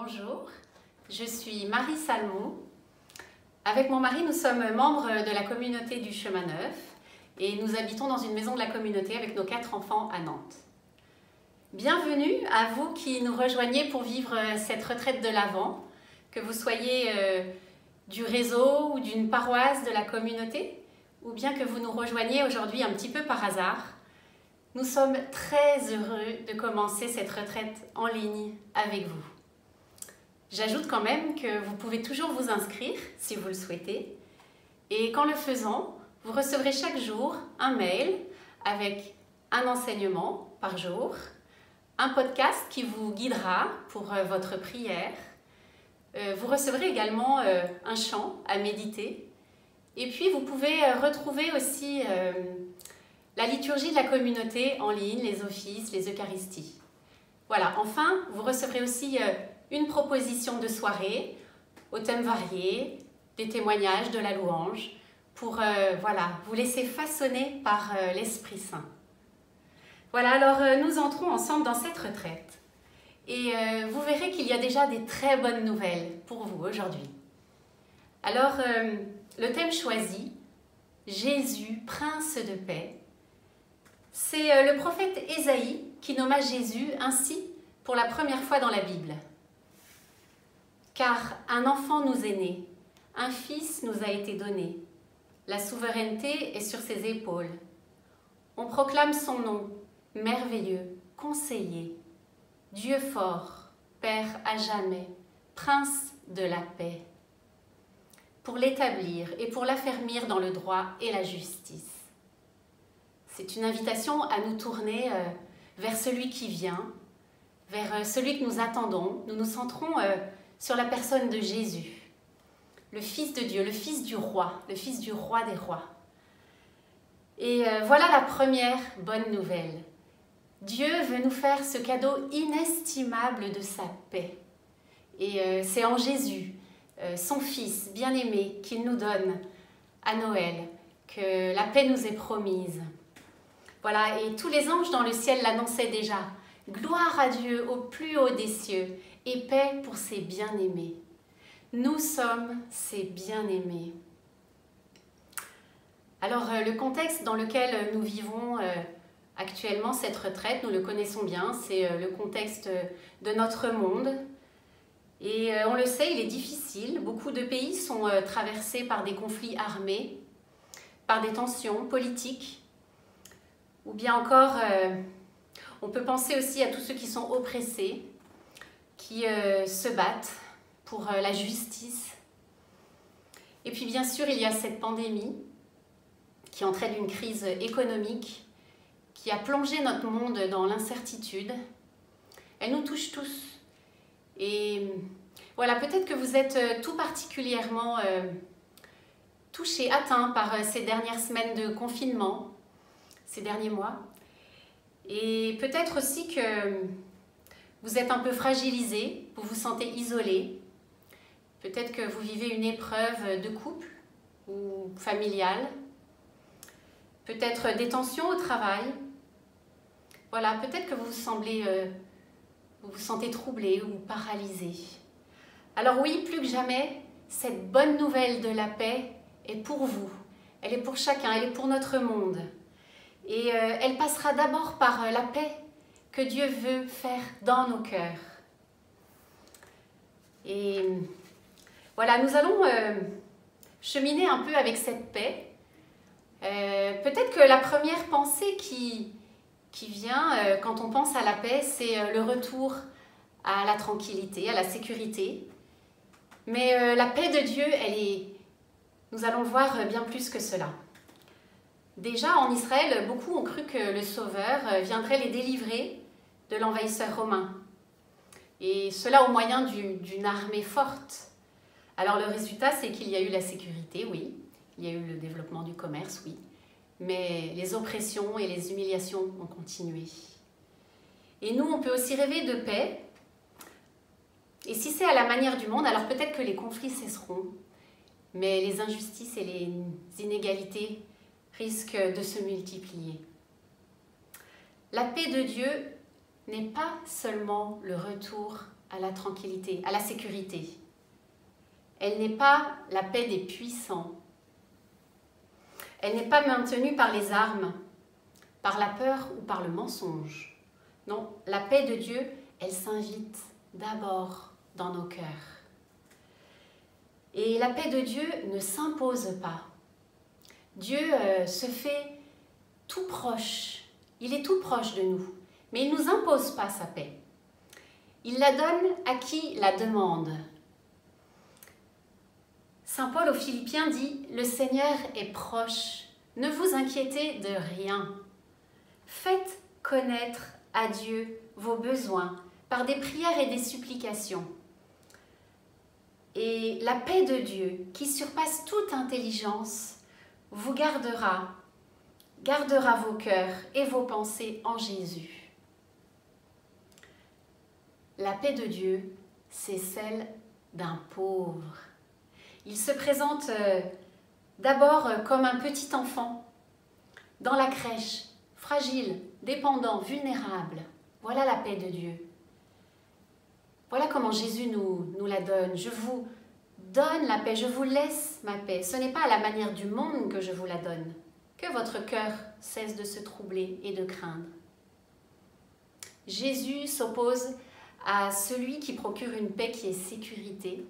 Bonjour, je suis Marie Salmon. Avec mon mari, nous sommes membres de la communauté du Chemin Neuf et nous habitons dans une maison de la communauté avec nos 4 enfants à Nantes. Bienvenue à vous qui nous rejoignez pour vivre cette retraite de l'Avent, que vous soyez du réseau ou d'une paroisse de la communauté, ou bien que vous nous rejoigniez aujourd'hui un petit peu par hasard. Nous sommes très heureux de commencer cette retraite en ligne avec vous. J'ajoute quand même que vous pouvez toujours vous inscrire si vous le souhaitez. Et qu'en le faisant, vous recevrez chaque jour un mail avec un enseignement par jour, un podcast qui vous guidera pour votre prière. Vous recevrez également un chant à méditer. Et puis vous pouvez retrouver aussi la liturgie de la communauté en ligne, les offices, les Eucharisties. Voilà, enfin, vous recevrez aussi une proposition de soirée aux thèmes variés, des témoignages, de la louange, pour vous laisser façonner par l'Esprit Saint. Voilà, alors nous entrons ensemble dans cette retraite et vous verrez qu'il y a déjà des très bonnes nouvelles pour vous aujourd'hui. Alors, le thème choisi, Jésus, Prince de paix, c'est le prophète Ésaïe qui nomma Jésus ainsi pour la première fois dans la Bible. Car un enfant nous est né, un fils nous a été donné. La souveraineté est sur ses épaules. On proclame son nom, merveilleux, conseiller, Dieu fort, Père à jamais, Prince de la paix. Pour l'établir et pour l'affermir dans le droit et la justice. C'est une invitation à nous tourner vers celui qui vient, vers celui que nous attendons. Nous nous centrons sur la personne de Jésus, le Fils de Dieu, le Fils du Roi des rois. Et voilà la première bonne nouvelle. Dieu veut nous faire ce cadeau inestimable de sa paix. Et c'est en Jésus, son Fils bien-aimé, qu'il nous donne à Noël, que la paix nous est promise. Voilà, et tous les anges dans le ciel l'annonçaient déjà. Gloire à Dieu au plus haut des cieux et paix pour ses bien-aimés. Nous sommes ses bien-aimés. Alors, le contexte dans lequel nous vivons actuellement cette retraite, nous le connaissons bien, c'est le contexte de notre monde. Et on le sait, il est difficile. Beaucoup de pays sont traversés par des conflits armés, par des tensions politiques, ou bien encore, on peut penser aussi à tous ceux qui sont oppressés, qui se battent pour la justice. Et puis bien sûr, il y a cette pandémie qui entraîne une crise économique, qui a plongé notre monde dans l'incertitude. Elle nous touche tous. Et voilà, peut-être que vous êtes tout particulièrement touchés, atteints par ces dernières semaines de confinement, ces derniers mois. Et peut-être aussi que vous êtes un peu fragilisé, vous vous sentez isolé. Peut-être que vous vivez une épreuve de couple ou familiale. Peut-être des tensions au travail. Voilà, peut-être que vous vous sentez troublé ou paralysé. Alors oui, plus que jamais, cette bonne nouvelle de la paix est pour vous. Elle est pour chacun, elle est pour notre monde. Et elle passera d'abord par la paix que Dieu veut faire dans nos cœurs. Et voilà, nous allons cheminer un peu avec cette paix. Peut-être que la première pensée qui vient quand on pense à la paix, c'est le retour à la tranquillité, à la sécurité. Mais la paix de Dieu, nous allons le voir bien plus que cela. Déjà, en Israël, beaucoup ont cru que le Sauveur viendrait les délivrer de l'envahisseur romain. Et cela au moyen d'une armée forte. Alors le résultat, c'est qu'il y a eu la sécurité, oui. Il y a eu le développement du commerce, oui. Mais les oppressions et les humiliations ont continué. Et nous, on peut aussi rêver de paix. Et si c'est à la manière du monde, alors peut-être que les conflits cesseront. Mais les injustices et les inégalités risque de se multiplier. La paix de Dieu n'est pas seulement le retour à la tranquillité, à la sécurité. Elle n'est pas la paix des puissants. Elle n'est pas maintenue par les armes, par la peur ou par le mensonge. Non, la paix de Dieu, elle s'invite d'abord dans nos cœurs. Et la paix de Dieu ne s'impose pas. Dieu se fait tout proche. Il est tout proche de nous. Mais il ne nous impose pas sa paix. Il la donne à qui la demande. Saint Paul aux Philippiens dit « Le Seigneur est proche. Ne vous inquiétez de rien. Faites connaître à Dieu vos besoins par des prières et des supplications. Et la paix de Dieu, qui surpasse toute intelligence, vous gardera vos cœurs et vos pensées en Jésus. » La paix de Dieu, c'est celle d'un pauvre. Il se présente d'abord comme un petit enfant, dans la crèche, fragile, dépendant, vulnérable. Voilà la paix de Dieu. Voilà comment Jésus nous la donne. Je vous donne la paix, je vous laisse ma paix. Ce n'est pas à la manière du monde que je vous la donne. Que votre cœur cesse de se troubler et de craindre. Jésus s'oppose à celui qui procure une paix qui est sécurité,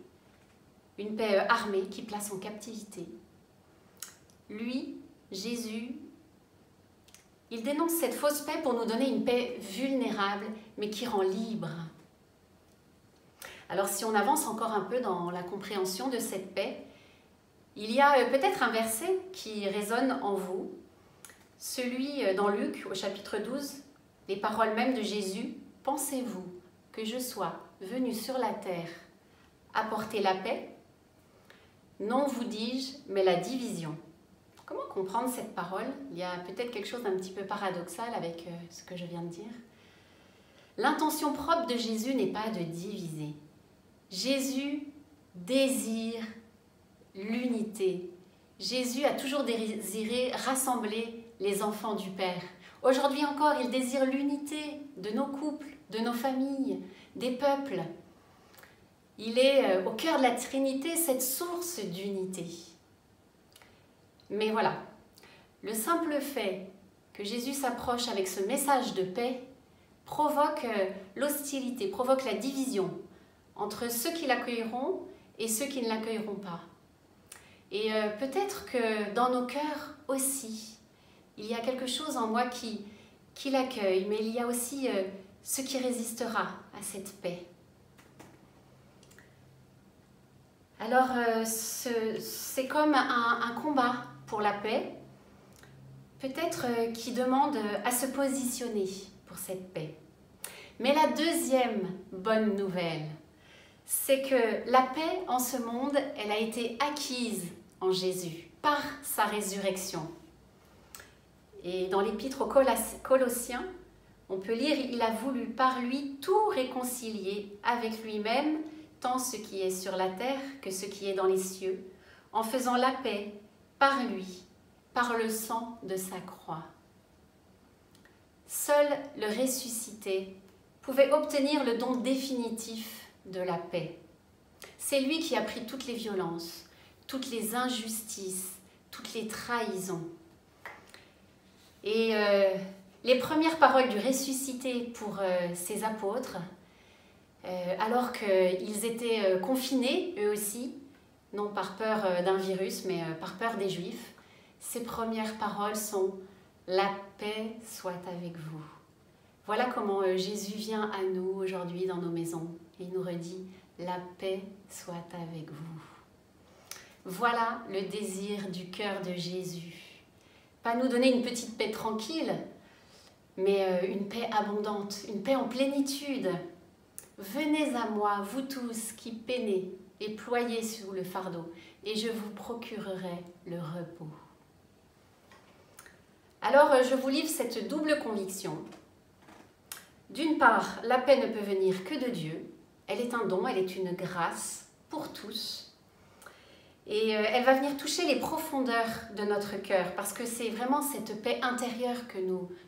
une paix armée qui place en captivité. Lui, Jésus, il dénonce cette fausse paix pour nous donner une paix vulnérable, mais qui rend libre. Alors si on avance encore un peu dans la compréhension de cette paix, il y a peut-être un verset qui résonne en vous, celui dans Luc au chapitre 12, les paroles mêmes de Jésus. « Pensez-vous que je sois venu sur la terre apporter la paix ? Non, vous dis-je, mais la division. » Comment comprendre cette parole? Il y a peut-être quelque chose d'un petit peu paradoxal avec ce que je viens de dire. L'intention propre de Jésus n'est pas de diviser. Jésus désire l'unité. Jésus a toujours désiré rassembler les enfants du Père. Aujourd'hui encore, il désire l'unité de nos couples, de nos familles, des peuples. Il est au cœur de la Trinité, cette source d'unité. Mais voilà, le simple fait que Jésus s'approche avec ce message de paix provoque l'hostilité, provoque la division entre ceux qui l'accueilleront et ceux qui ne l'accueilleront pas. Et peut-être que dans nos cœurs aussi, il y a quelque chose en moi qui l'accueille, mais il y a aussi ce qui résistera à cette paix. Alors, c'est comme un combat pour la paix, peut-être qui demande à se positionner pour cette paix. Mais la deuxième bonne nouvelle, c'est que la paix en ce monde, elle a été acquise en Jésus par sa résurrection. Et dans l'épître aux Colossiens, on peut lire « Il a voulu par lui tout réconcilier avec lui-même, tant ce qui est sur la terre que ce qui est dans les cieux, en faisant la paix par lui, par le sang de sa croix. » Seul le ressuscité pouvait obtenir le don définitif de la paix. C'est lui qui a pris toutes les violences, toutes les injustices, toutes les trahisons. Et les premières paroles du ressuscité pour ses apôtres, alors qu'ils étaient confinés, eux aussi, non par peur d'un virus, mais par peur des Juifs, ces premières paroles sont « La paix soit avec vous ». Voilà comment Jésus vient à nous aujourd'hui dans nos maisons. Il nous redit « La paix soit avec vous ». Voilà le désir du cœur de Jésus. Pas nous donner une petite paix tranquille, mais une paix abondante, une paix en plénitude. Venez à moi, vous tous qui peinez et ployez sous le fardeau, et je vous procurerai le repos. Alors, je vous livre cette double conviction. D'une part, la paix ne peut venir que de Dieu. Elle est un don, elle est une grâce pour tous. Et elle va venir toucher les profondeurs de notre cœur, parce que c'est vraiment cette paix intérieure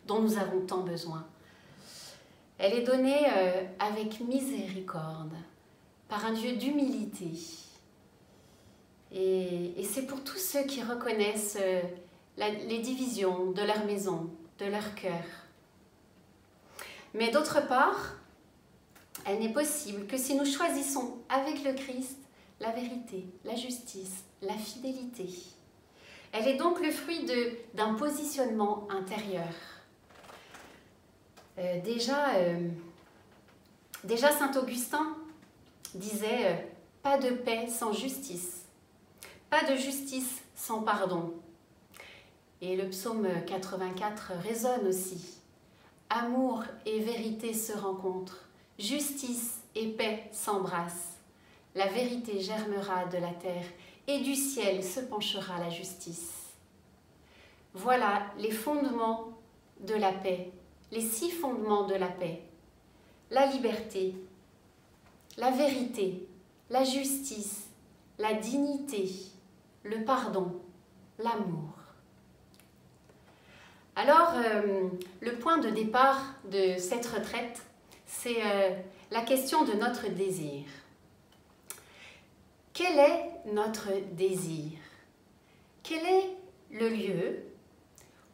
dont nous avons tant besoin. Elle est donnée avec miséricorde, par un Dieu d'humilité. Et c'est pour tous ceux qui reconnaissent les divisions de leur maison, de leur cœur. Mais d'autre part, elle n'est possible que si nous choisissons avec le Christ la vérité, la justice, la fidélité. Elle est donc le fruit d'un positionnement intérieur. Déjà, saint Augustin disait « Pas de paix sans justice, pas de justice sans pardon ». Et le psaume 84 résonne aussi. « Amour et vérité se rencontrent, justice et paix s'embrassent. La vérité germera de la terre et du ciel se penchera la justice. » Voilà les fondements de la paix, les 6 fondements de la paix. La liberté, la vérité, la justice, la dignité, le pardon, l'amour. Alors, le point de départ de cette retraite, c'est la question de notre désir. Quel est notre désir? Quel est le lieu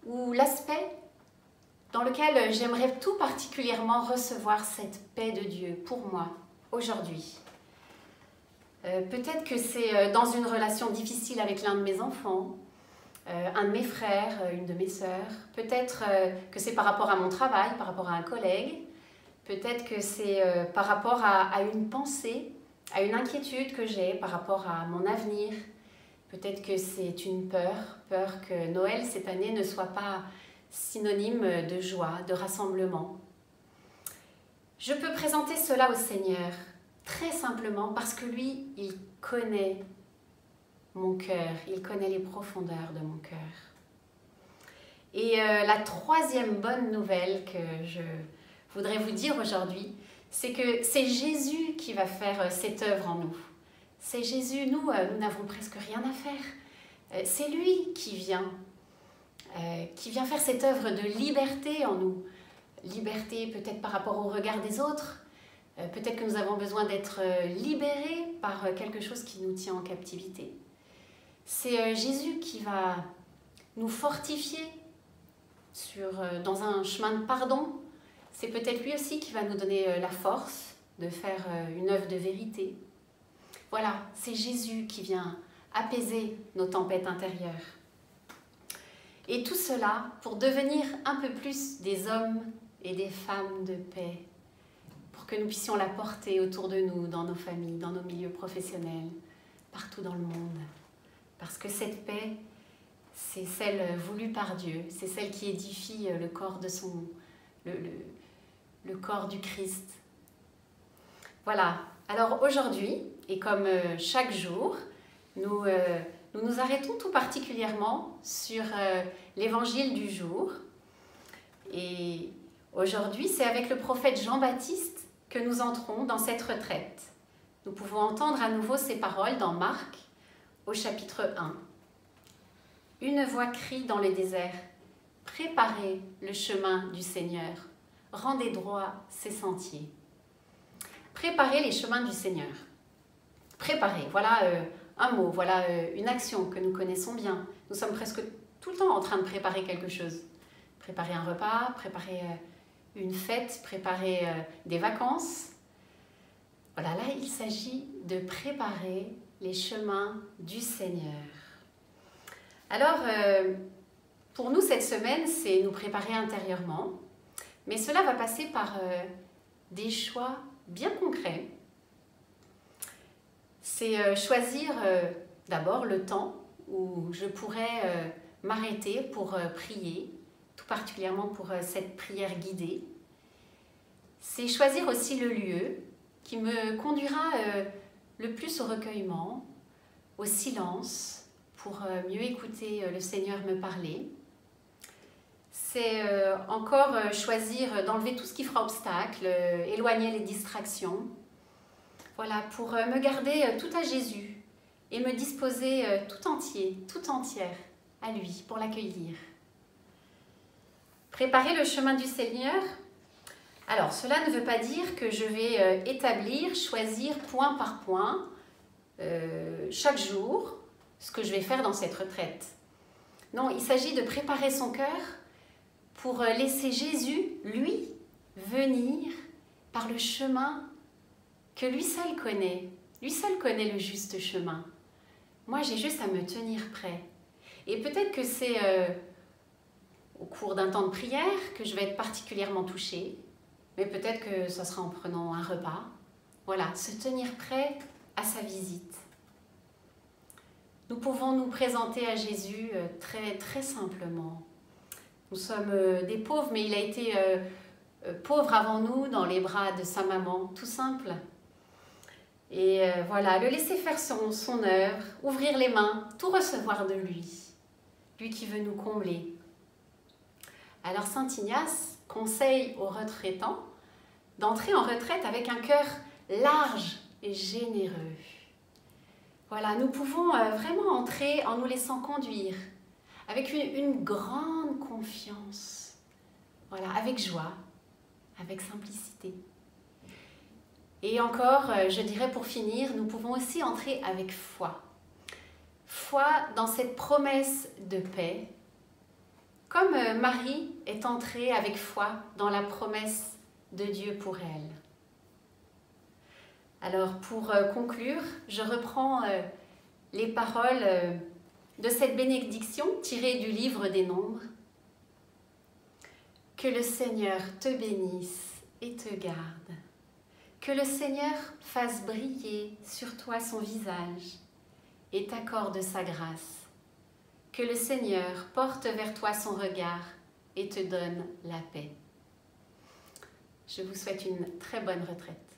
ou l'aspect dans lequel j'aimerais tout particulièrement recevoir cette paix de Dieu pour moi aujourd'hui? Peut-être que c'est dans une relation difficile avec l'un de mes enfants, un de mes frères, une de mes sœurs. Peut-être que c'est par rapport à mon travail, par rapport à un collègue. Peut-être que c'est par rapport à une pensée, à une inquiétude que j'ai par rapport à mon avenir. Peut-être que c'est une peur que Noël cette année ne soit pas synonyme de joie, de rassemblement. Je peux présenter cela au Seigneur très simplement parce que lui, il connaît mon cœur, il connaît les profondeurs de mon cœur. Et la troisième bonne nouvelle que je voudrais vous dire aujourd'hui, c'est que c'est Jésus qui va faire cette œuvre en nous. C'est Jésus, nous n'avons presque rien à faire. C'est lui qui vient faire cette œuvre de liberté en nous. Liberté peut-être par rapport au regard des autres, peut-être que nous avons besoin d'être libérés par quelque chose qui nous tient en captivité. C'est Jésus qui va nous fortifier dans un chemin de pardon. C'est peut-être lui aussi qui va nous donner la force de faire une œuvre de vérité. Voilà, c'est Jésus qui vient apaiser nos tempêtes intérieures. Et tout cela pour devenir un peu plus des hommes et des femmes de paix, pour que nous puissions la porter autour de nous, dans nos familles, dans nos milieux professionnels, partout dans le monde. Parce que cette paix, c'est celle voulue par Dieu, c'est celle qui édifie le corps de le corps du Christ. Voilà, alors aujourd'hui, et comme chaque jour, nous nous arrêtons tout particulièrement sur l'évangile du jour. Et aujourd'hui, c'est avec le prophète Jean-Baptiste que nous entrons dans cette retraite. Nous pouvons entendre à nouveau ces paroles dans Marc, au chapitre 1. Une voix crie dans le désert, « Préparez le chemin du Seigneur, rendez droit ses sentiers. » Préparez les chemins du Seigneur. Préparer, voilà un mot, voilà une action que nous connaissons bien. Nous sommes presque tout le temps en train de préparer quelque chose. Préparer un repas, préparer une fête, préparer des vacances. Voilà, là il s'agit de préparer les chemins du Seigneur. Alors, pour nous cette semaine, c'est nous préparer intérieurement, mais cela va passer par des choix bien concrets. C'est choisir d'abord le temps où je pourrais m'arrêter pour prier, tout particulièrement pour cette prière guidée. C'est choisir aussi le lieu qui me conduira le plus au recueillement, au silence, pour mieux écouter le Seigneur me parler. C'est encore choisir d'enlever tout ce qui fera obstacle, éloigner les distractions. Voilà, pour me garder tout à Jésus et me disposer tout entier, tout entière à lui pour l'accueillir. Préparer le chemin du Seigneur, Alors, cela ne veut pas dire que je vais choisir point par point, chaque jour, ce que je vais faire dans cette retraite. Non, il s'agit de préparer son cœur pour laisser Jésus, lui, venir par le chemin que lui seul connaît. Lui seul connaît le juste chemin. Moi, j'ai juste à me tenir prêt. Et peut-être que c'est au cours d'un temps de prière que je vais être particulièrement touchée, mais peut-être que ça sera en prenant un repas. Voilà, se tenir prêt à sa visite. Nous pouvons nous présenter à Jésus très, très simplement. Nous sommes des pauvres, mais il a été pauvre avant nous dans les bras de sa maman, tout simple. Et voilà, le laisser faire son œuvre, ouvrir les mains, tout recevoir de lui. Lui qui veut nous combler. Alors Saint Ignace conseille aux retraitants d'entrer en retraite avec un cœur large et généreux. Voilà, nous pouvons vraiment entrer en nous laissant conduire, avec une grande confiance, voilà, avec joie, avec simplicité. Et encore, je dirais pour finir, nous pouvons aussi entrer avec foi. Foi dans cette promesse de paix, comme Marie est entrée avec foi dans la promesse de Dieu pour elle. Alors pour conclure, je reprends les paroles de cette bénédiction tirée du livre des Nombres. Que le Seigneur te bénisse et te garde. Que le Seigneur fasse briller sur toi son visage et t'accorde sa grâce. Que le Seigneur porte vers toi son regard et te donne la paix. Je vous souhaite une très bonne retraite.